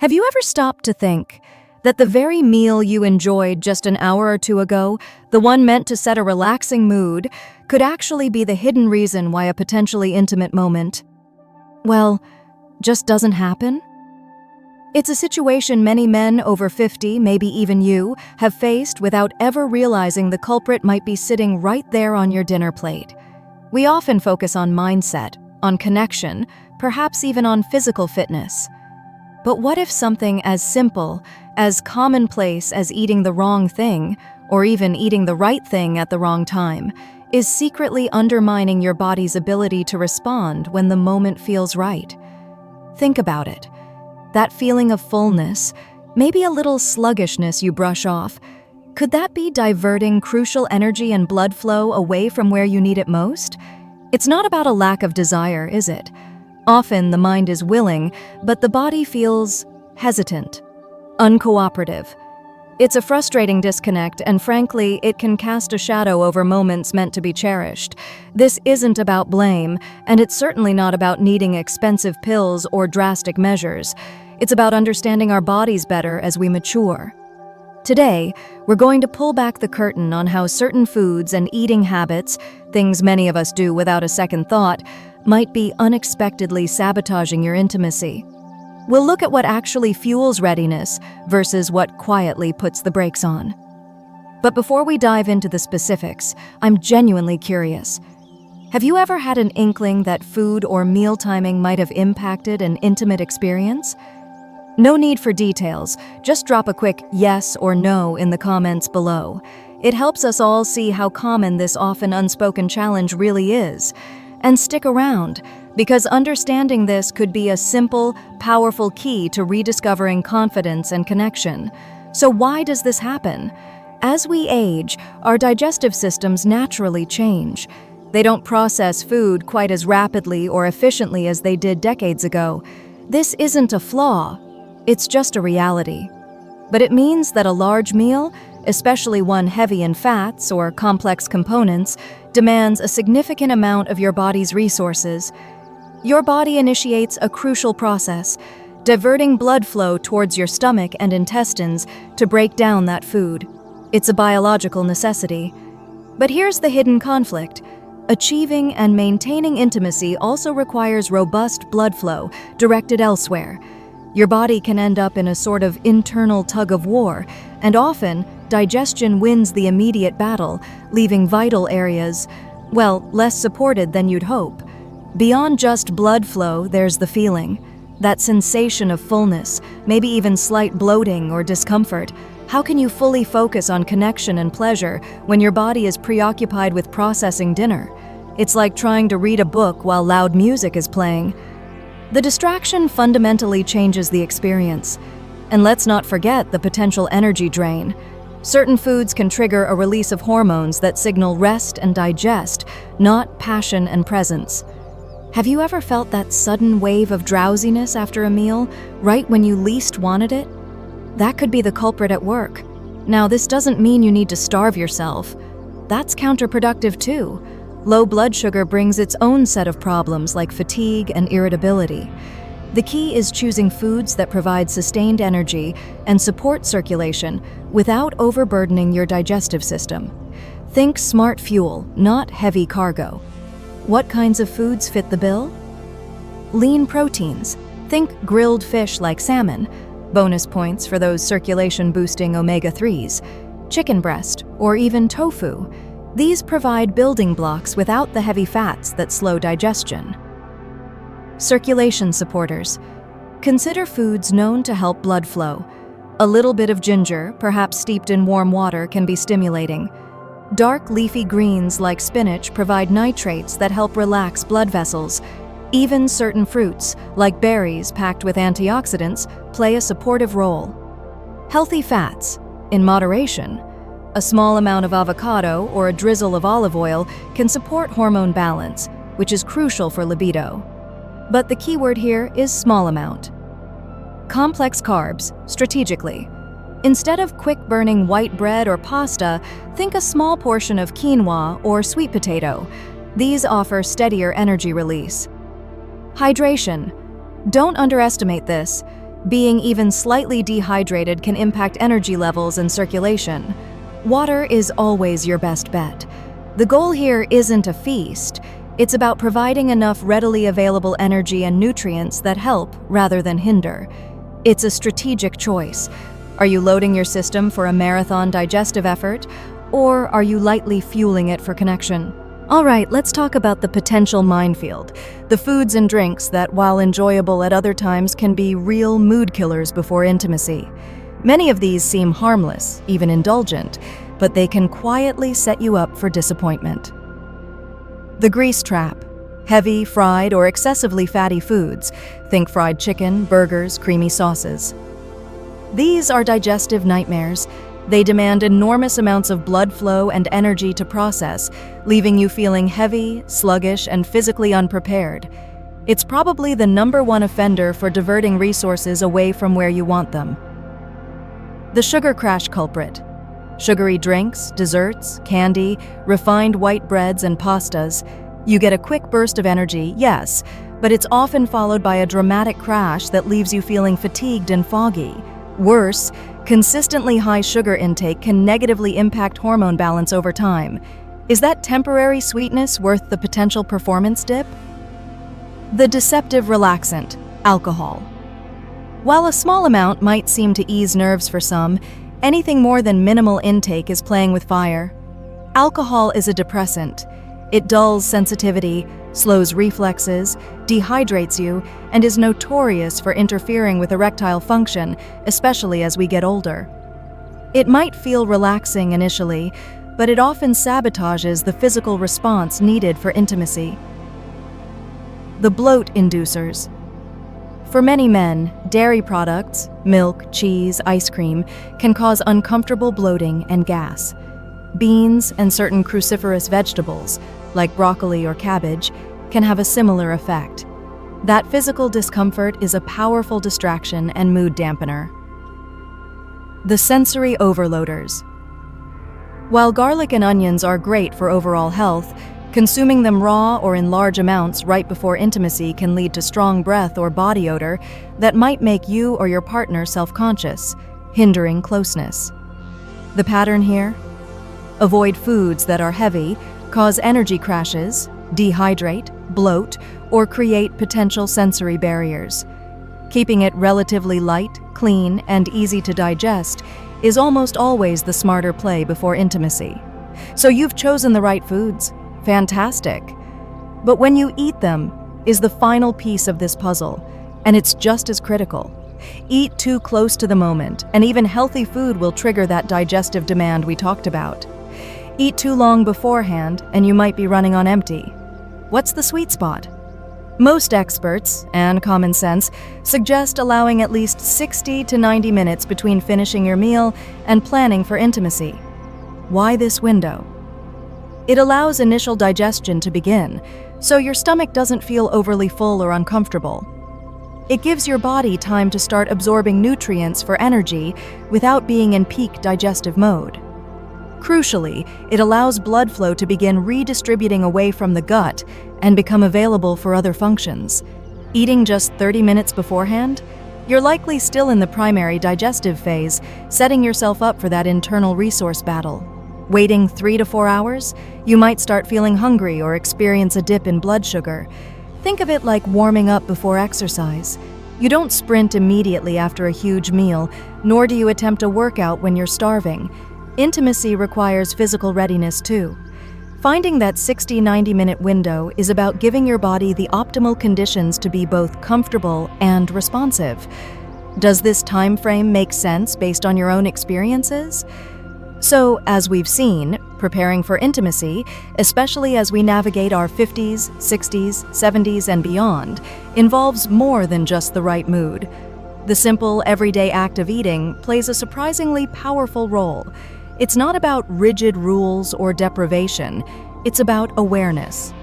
Have you ever stopped to think that the very meal you enjoyed just an hour or two ago, the one meant to set a relaxing mood, could actually be the hidden reason why a potentially intimate moment, well, just doesn't happen? It's a situation many men over 50, maybe even you, have faced without ever realizing the culprit might be sitting right there on your dinner plate. We often focus on mindset, on connection, perhaps even on physical fitness. But what if something as simple, as commonplace as eating the wrong thing, or even eating the right thing at the wrong time, is secretly undermining your body's ability to respond when the moment feels right? Think about it. That feeling of fullness, maybe a little sluggishness you brush off, could that be diverting crucial energy and blood flow away from where you need it most? It's not about a lack of desire, is it? Often the mind is willing, but the body feels hesitant, uncooperative. It's a frustrating disconnect, and frankly, it can cast a shadow over moments meant to be cherished. This isn't about blame, and it's certainly not about needing expensive pills or drastic measures. It's about understanding our bodies better as we mature. Today, we're going to pull back the curtain on how certain foods and eating habits, things many of us do without a second thought, might be unexpectedly sabotaging your intimacy. We'll look at what actually fuels readiness versus what quietly puts the brakes on. But before we dive into the specifics, I'm genuinely curious. Have you ever had an inkling that food or meal timing might have impacted an intimate experience? No need for details, just drop a quick yes or no in the comments below. It helps us all see how common this often unspoken challenge really is. And stick around, because understanding this could be a simple, powerful key to rediscovering confidence and connection. So why does this happen? As we age, our digestive systems naturally change. They don't process food quite as rapidly or efficiently as they did decades ago. This isn't a flaw, it's just a reality. But it means that a large meal, especially one heavy in fats or complex components, demands a significant amount of your body's resources. Your body initiates a crucial process, diverting blood flow towards your stomach and intestines to break down that food. It's a biological necessity. But here's the hidden conflict. Achieving and maintaining intimacy also requires robust blood flow directed elsewhere. Your body can end up in a sort of internal tug-of-war, and often, digestion wins the immediate battle, leaving vital areas, well, less supported than you'd hope. Beyond just blood flow, there's the feeling. That sensation of fullness, maybe even slight bloating or discomfort. How can you fully focus on connection and pleasure when your body is preoccupied with processing dinner? It's like trying to read a book while loud music is playing. The distraction fundamentally changes the experience. And let's not forget the potential energy drain. Certain foods can trigger a release of hormones that signal rest and digest, not passion and presence. Have you ever felt that sudden wave of drowsiness after a meal, right when you least wanted it? That could be the culprit at work. Now, this doesn't mean you need to starve yourself. That's counterproductive too. Low blood sugar brings its own set of problems like fatigue and irritability. The key is choosing foods that provide sustained energy and support circulation without overburdening your digestive system. Think smart fuel, not heavy cargo. What kinds of foods fit the bill? Lean proteins. Think grilled fish like salmon. Bonus points for those circulation-boosting omega-3s. Chicken breast, or even tofu. These provide building blocks without the heavy fats that slow digestion. Circulation supporters. Consider foods known to help blood flow. A little bit of ginger, perhaps steeped in warm water, can be stimulating. Dark leafy greens like spinach provide nitrates that help relax blood vessels. Even certain fruits, like berries packed with antioxidants, play a supportive role. Healthy fats, in moderation. A small amount of avocado or a drizzle of olive oil can support hormone balance, which is crucial for libido. But the key word here is small amount. Complex carbs, strategically. Instead of quick-burning white bread or pasta, think a small portion of quinoa or sweet potato. These offer steadier energy release. Hydration. Don't underestimate this. Being even slightly dehydrated can impact energy levels and circulation. Water is always your best bet. The goal here isn't a feast. It's about providing enough readily available energy and nutrients that help rather than hinder. It's a strategic choice. Are you loading your system for a marathon digestive effort, or are you lightly fueling it for connection? All right, let's talk about the potential minefield, the foods and drinks that, while enjoyable at other times, can be real mood killers before intimacy. Many of these seem harmless, even indulgent, but they can quietly set you up for disappointment. The grease trap. Heavy, fried, or excessively fatty foods. Think fried chicken, burgers, creamy sauces. These are digestive nightmares. They demand enormous amounts of blood flow and energy to process, leaving you feeling heavy, sluggish, and physically unprepared. It's probably the #1 offender for diverting resources away from where you want them. The sugar crash culprit. Sugary drinks, desserts, candy, refined white breads, and pastas. You get a quick burst of energy, yes, but it's often followed by a dramatic crash that leaves you feeling fatigued and foggy. Worse, consistently high sugar intake can negatively impact hormone balance over time. Is that temporary sweetness worth the potential performance dip? The deceptive relaxant, alcohol. While a small amount might seem to ease nerves for some, anything more than minimal intake is playing with fire. Alcohol is a depressant. It dulls sensitivity, slows reflexes, dehydrates you, and is notorious for interfering with erectile function, especially as we get older. It might feel relaxing initially, but it often sabotages the physical response needed for intimacy. The bloat inducers. For many men, dairy products, milk, cheese, ice cream, can cause uncomfortable bloating and gas. Beans and certain cruciferous vegetables, like broccoli or cabbage, can have a similar effect. That physical discomfort is a powerful distraction and mood dampener. The sensory overloaders. While garlic and onions are great for overall health, consuming them raw or in large amounts right before intimacy can lead to strong breath or body odor that might make you or your partner self-conscious, hindering closeness. The pattern here? Avoid foods that are heavy, cause energy crashes, dehydrate, bloat, or create potential sensory barriers. Keeping it relatively light, clean, and easy to digest is almost always the smarter play before intimacy. So you've chosen the right foods. Fantastic. But when you eat them is the final piece of this puzzle, and it's just as critical. Eat too close to the moment, and even healthy food will trigger that digestive demand we talked about. Eat too long beforehand, and you might be running on empty. What's the sweet spot? Most experts, and common sense, suggest allowing at least 60 to 90 minutes between finishing your meal and planning for intimacy. Why this window? It allows initial digestion to begin, so your stomach doesn't feel overly full or uncomfortable. It gives your body time to start absorbing nutrients for energy without being in peak digestive mode. Crucially, it allows blood flow to begin redistributing away from the gut and become available for other functions. Eating just 30 minutes beforehand? You're likely still in the primary digestive phase, setting yourself up for that internal resource battle. Waiting 3 to 4 hours? You might start feeling hungry or experience a dip in blood sugar. Think of it like warming up before exercise. You don't sprint immediately after a huge meal, nor do you attempt a workout when you're starving. Intimacy requires physical readiness too. Finding that 60-90 minute window is about giving your body the optimal conditions to be both comfortable and responsive. Does this time frame make sense based on your own experiences? So, as we've seen, preparing for intimacy, especially as we navigate our 50s, 60s, 70s, and beyond, involves more than just the right mood. The simple, everyday act of eating plays a surprisingly powerful role. It's not about rigid rules or deprivation, it's about awareness.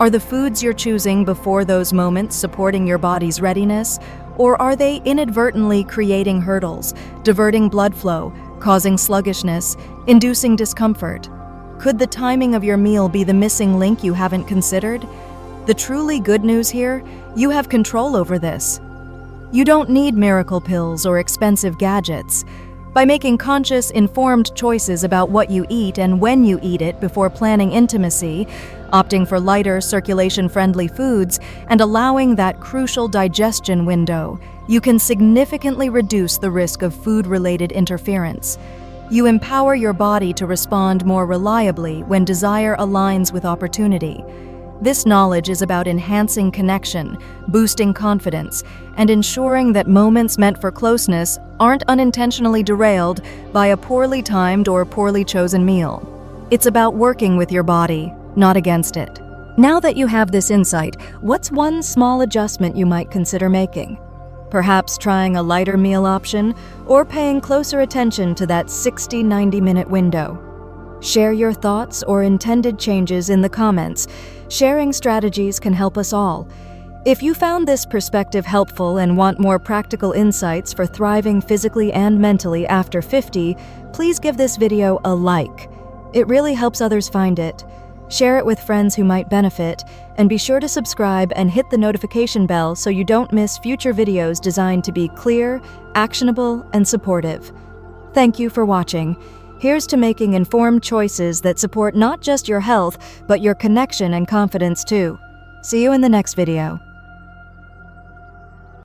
Are the foods you're choosing before those moments supporting your body's readiness, or are they inadvertently creating hurdles, diverting blood flow, causing sluggishness, inducing discomfort? Could the timing of your meal be the missing link you haven't considered? The truly good news here, you have control over this. You don't need miracle pills or expensive gadgets. By making conscious, informed choices about what you eat and when you eat it before planning intimacy, opting for lighter, circulation-friendly foods, and allowing that crucial digestion window, you can significantly reduce the risk of food-related interference. You empower your body to respond more reliably when desire aligns with opportunity. This knowledge is about enhancing connection, boosting confidence, and ensuring that moments meant for closeness aren't unintentionally derailed by a poorly timed or poorly chosen meal. It's about working with your body, not against it. Now that you have this insight, what's one small adjustment you might consider making? Perhaps trying a lighter meal option or paying closer attention to that 60-90-minute window. Share your thoughts or intended changes in the comments. Sharing strategies can help us all. If you found this perspective helpful and want more practical insights for thriving physically and mentally after 50, please give this video a like. It really helps others find it. Share it with friends who might benefit, and be sure to subscribe and hit the notification bell so you don't miss future videos designed to be clear, actionable, and supportive. Thank you for watching. Here's to making informed choices that support not just your health, but your connection and confidence too. See you in the next video.